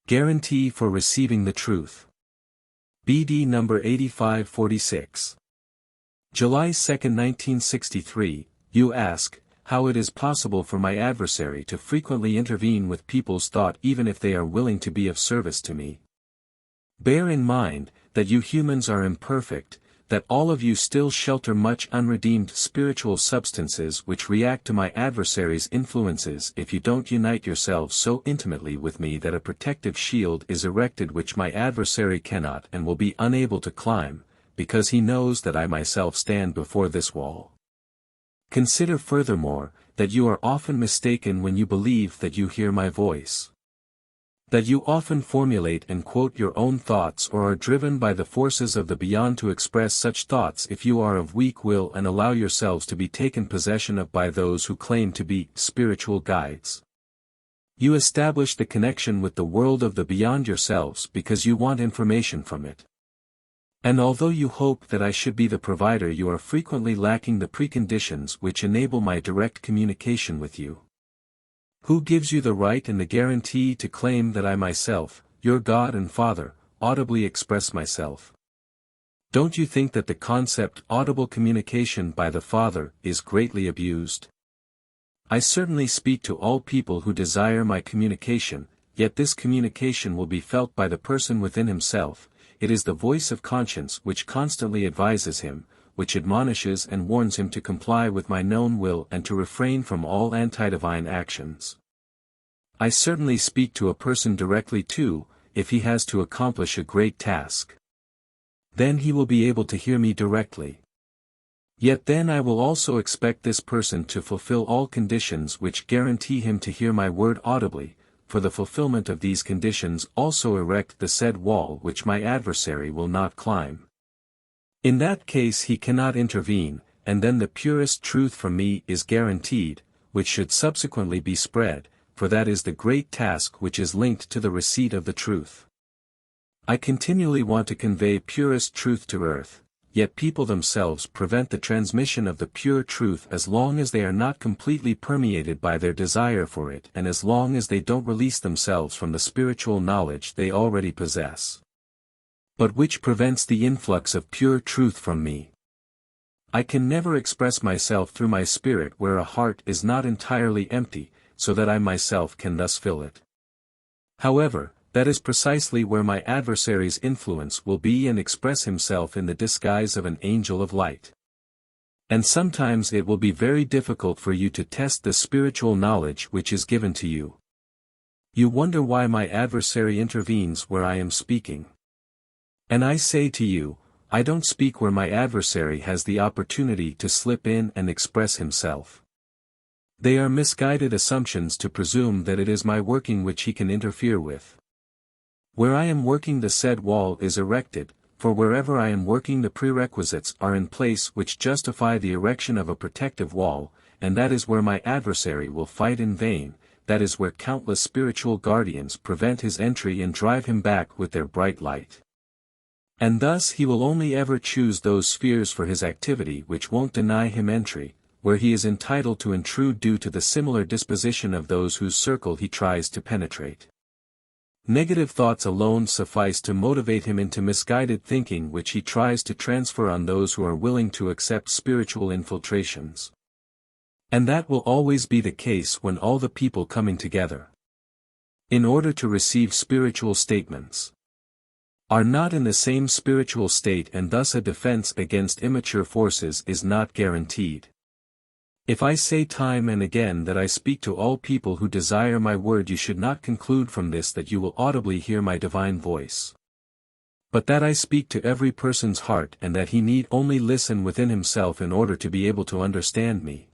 Guarantee for receiving the truth. BD number 8546. July 2, 1963, you ask, how it is possible for my adversary to frequently intervene with people's thought even if they are willing to be of service to me. Bear in mind, that you humans are imperfect, that all of you still shelter much unredeemed spiritual substances which react to my adversary's influences if you don't unite yourselves so intimately with me that a protective shield is erected which my adversary cannot and will be unable to climb, because he knows that I myself stand before this wall. Consider furthermore, that you are often mistaken when you believe that you hear my voice. That you often formulate and quote your own thoughts or are driven by the forces of the beyond to express such thoughts if you are of weak will and allow yourselves to be taken possession of by those who claim to be spiritual guides. You establish the connection with the world of the beyond yourselves because you want information from it. And although you hope that I should be the provider, you are frequently lacking the preconditions which enable my direct communication with you. Who gives you the right and the guarantee to claim that I myself, your God and Father, audibly express myself? Don't you think that the concept audible communication by the Father is greatly abused? I certainly speak to all people who desire my communication, yet this communication will be felt by the person within himself. It is the voice of conscience which constantly advises him, which admonishes and warns him to comply with my known will and to refrain from all anti-divine actions. I certainly speak to a person directly too, if he has to accomplish a great task. Then he will be able to hear me directly. Yet then I will also expect this person to fulfill all conditions which guarantee him to hear my word audibly. For the fulfillment of these conditions also erect the said wall which my adversary will not climb. In that case he cannot intervene, and then the purest truth from me is guaranteed, which should subsequently be spread, for that is the great task which is linked to the receipt of the truth. I continually want to convey purest truth to earth, yet people themselves prevent the transmission of the pure truth as long as they are not completely permeated by their desire for it and as long as they don't release themselves from the spiritual knowledge they already possess. But which prevents the influx of pure truth from me. I can never express myself through my spirit where a heart is not entirely empty, so that I myself can thus fill it. However, that is precisely where my adversary's influence will be and express himself in the disguise of an angel of light. And sometimes it will be very difficult for you to test the spiritual knowledge which is given to you. You wonder why my adversary intervenes where I am speaking. And I say to you, I don't speak where my adversary has the opportunity to slip in and express himself. They are misguided assumptions to presume that it is my working which he can interfere with. Where I am working the said wall is erected, for wherever I am working the prerequisites are in place which justify the erection of a protective wall, and that is where my adversary will fight in vain, that is where countless spiritual guardians prevent his entry and drive him back with their bright light. And thus he will only ever choose those spheres for his activity which won't deny him entry, where he is entitled to intrude due to the similar disposition of those whose circle he tries to penetrate. Negative thoughts alone suffice to motivate him into misguided thinking which he tries to transfer on those who are willing to accept spiritual infiltrations. And that will always be the case when all the people coming together, in order to receive spiritual statements, are not in the same spiritual state, and thus a defense against immature forces is not guaranteed. If I say time and again that I speak to all people who desire my word, you should not conclude from this that you will audibly hear my divine voice. But that I speak to every person's heart and that he need only listen within himself in order to be able to understand me.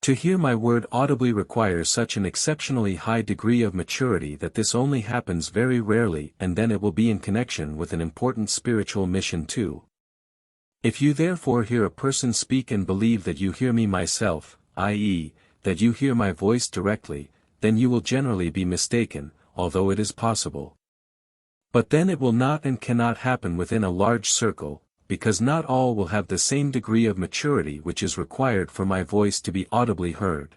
To hear my word audibly requires such an exceptionally high degree of maturity that this only happens very rarely, and then it will be in connection with an important spiritual mission too. If you therefore hear a person speak and believe that you hear me myself, i.e., that you hear my voice directly, then you will generally be mistaken, although it is possible. But then it will not and cannot happen within a large circle, because not all will have the same degree of maturity which is required for my voice to be audibly heard.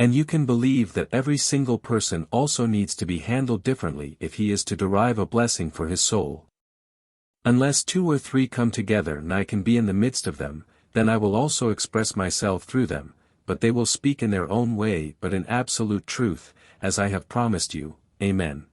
And you can believe that every single person also needs to be handled differently if he is to derive a blessing for his soul. Unless 2 or 3 come together and I can be in the midst of them, then I will also express myself through them, but they will speak in their own way but in absolute truth, as I have promised you. Amen.